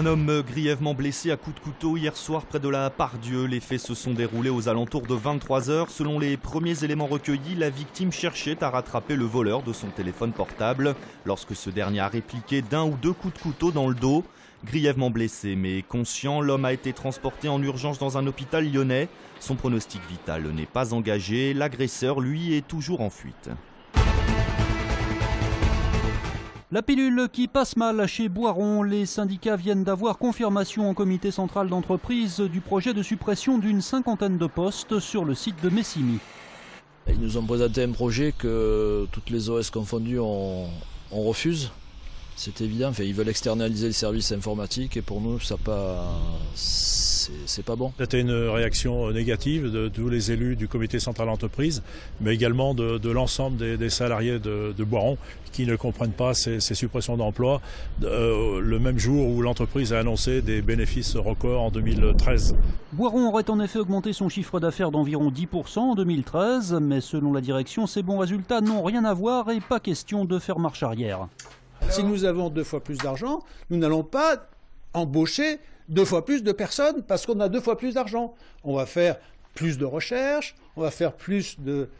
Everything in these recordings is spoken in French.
Un homme grièvement blessé à coups de couteau hier soir près de la Pardieu. Les faits se sont déroulés aux alentours de 23 h. Selon les premiers éléments recueillis, la victime cherchait à rattraper le voleur de son téléphone portable lorsque ce dernier a répliqué d'un ou deux coups de couteau dans le dos. Grièvement blessé mais conscient, l'homme a été transporté en urgence dans un hôpital lyonnais. Son pronostic vital n'est pas engagé. L'agresseur, lui, est toujours en fuite. La pilule qui passe mal chez Boiron. Les syndicats viennent d'avoir confirmation au comité central d'entreprise du projet de suppression d'une cinquantaine de postes sur le site de Messimy. Ils nous ont présenté un projet que toutes les OS confondues on refuse. C'est évident, enfin, ils veulent externaliser le service informatique et pour nous, c'est pas bon. C'était une réaction négative de tous les élus du comité central d'entreprise, mais également de l'ensemble des salariés de Boiron qui ne comprennent pas ces suppressions d'emplois le même jour où l'entreprise a annoncé des bénéfices records en 2013. Boiron aurait en effet augmenté son chiffre d'affaires d'environ 10% en 2013, mais selon la direction, ces bons résultats n'ont rien à voir et pas question de faire marche arrière. Si nous avons 2 fois plus d'argent, nous n'allons pas embaucher 2 fois plus de personnes parce qu'on a 2 fois plus d'argent. On va faire plus de recherche, on va faire plus de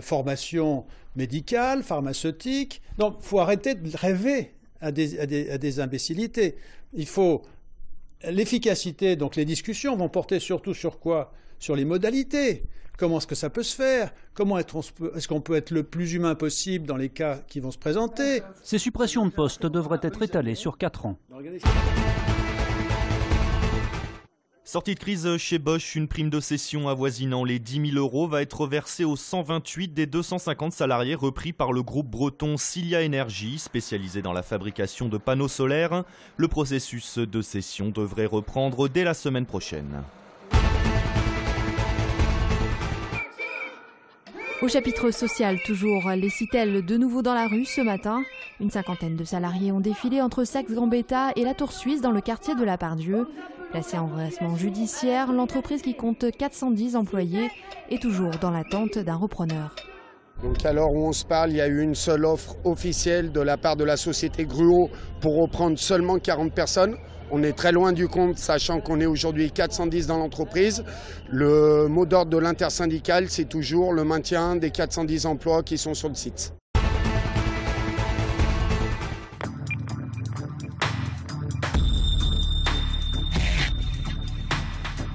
formation médicale, pharmaceutique. Donc il faut arrêter de rêver à des imbécilités. Il faut l'efficacité, donc les discussions vont porter surtout sur quoi? Sur les modalités. Comment est-ce que ça peut se faire? Comment est-ce qu'on peut être le plus humain possible dans les cas qui vont se présenter? Ces suppressions de postes devraient être étalées sur 4 ans. Sortie de crise chez Bosch, une prime de cession avoisinant les 10 000 € va être versée aux 128 des 250 salariés repris par le groupe breton Cilia Énergie, spécialisé dans la fabrication de panneaux solaires. Le processus de cession devrait reprendre dès la semaine prochaine. Au chapitre social, toujours, les Citelles de nouveau dans la rue ce matin. Une cinquantaine de salariés ont défilé entre Saxe-Gambetta et la Tour Suisse dans le quartier de la Pardieu. Placée en redressement judiciaire, l'entreprise qui compte 410 employés est toujours dans l'attente d'un repreneur. Donc à l'heure où on se parle, il y a eu une seule offre officielle de la part de la société Gruau pour reprendre seulement 40 personnes. On est très loin du compte, sachant qu'on est aujourd'hui 410 dans l'entreprise. Le mot d'ordre de l'intersyndicale, c'est toujours le maintien des 410 emplois qui sont sur le site.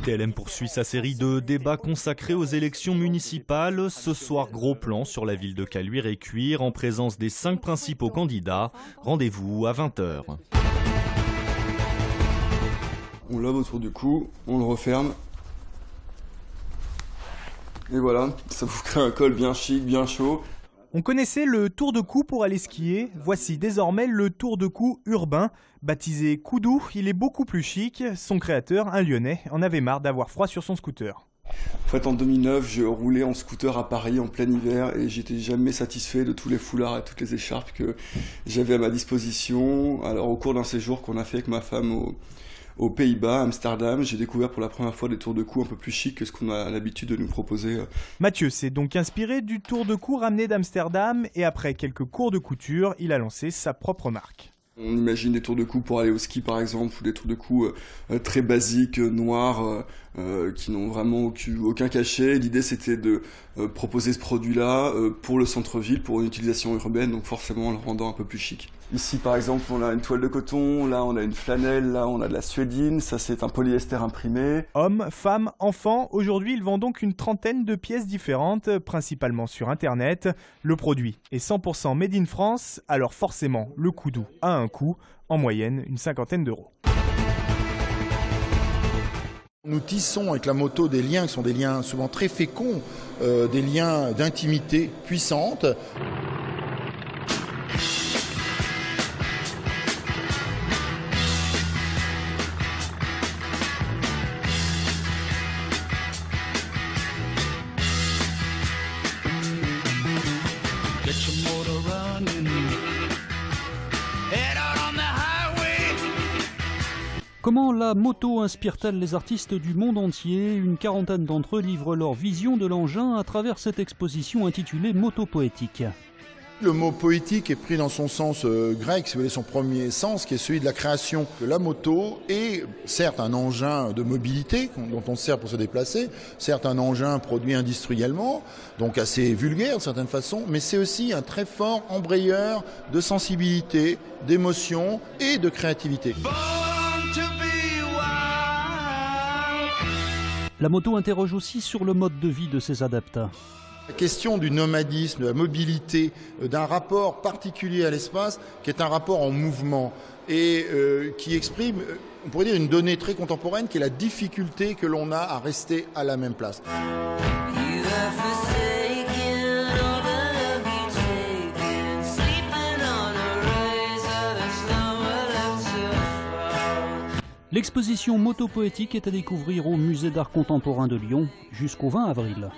TLM poursuit sa série de débats consacrés aux élections municipales. Ce soir, gros plan sur la ville de Caluire et Cuire en présence des 5 principaux candidats. Rendez-vous à 20 h. On lave autour du cou, on le referme. Et voilà, ça vous crée un col bien chic, bien chaud. On connaissait le tour de cou pour aller skier. Voici désormais le tour de cou urbain. Baptisé Coudou, il est beaucoup plus chic. Son créateur, un Lyonnais, en avait marre d'avoir froid sur son scooter. En fait, en 2009, je roulais en scooter à Paris en plein hiver et j'étais jamais satisfait de tous les foulards et toutes les écharpes que j'avais à ma disposition. Alors, au cours d'un séjour qu'on a fait avec ma femme aux Pays-Bas, à Amsterdam, j'ai découvert pour la première fois des tours de cou un peu plus chics que ce qu'on a l'habitude de nous proposer. Mathieu s'est donc inspiré du tour de cou ramené d'Amsterdam et après quelques cours de couture, il a lancé sa propre marque. On imagine des tours de cou pour aller au ski par exemple, ou des tours de cou très basiques, noirs, qui n'ont vraiment aucun cachet. L'idée c'était de proposer ce produit-là pour le centre-ville, pour une utilisation urbaine, donc forcément en le rendant un peu plus chic. Ici par exemple on a une toile de coton, là on a une flanelle, là on a de la suédine, ça c'est un polyester imprimé. Hommes, femmes, enfants, aujourd'hui ils vendent donc une trentaine de pièces différentes, principalement sur internet. Le produit est 100% made in France, alors forcément le Coudou a un coût, en moyenne une cinquantaine d'euros. Nous tissons avec la moto des liens qui sont des liens souvent très féconds, des liens d'intimité puissante. Comment la moto inspire-t-elle les artistes du monde entier? Une quarantaine d'entre eux livrent leur vision de l'engin à travers cette exposition intitulée Moto Poétique. Le mot poétique est pris dans son sens grec, si vous voulez, son premier sens, qui est celui de la création. La moto est certes un engin de mobilité dont on se sert pour se déplacer, certes un engin produit industriellement, donc assez vulgaire de certaine façon, mais c'est aussi un très fort embrayeur de sensibilité, d'émotion et de créativité. La moto interroge aussi sur le mode de vie de ses adeptes. La question du nomadisme, de la mobilité, d'un rapport particulier à l'espace, qui est un rapport en mouvement et qui exprime, on pourrait dire, une donnée très contemporaine, qui est la difficulté que l'on a à rester à la même place. L'exposition Moto Poétique est à découvrir au Musée d'Art Contemporain de Lyon jusqu'au 20 avril.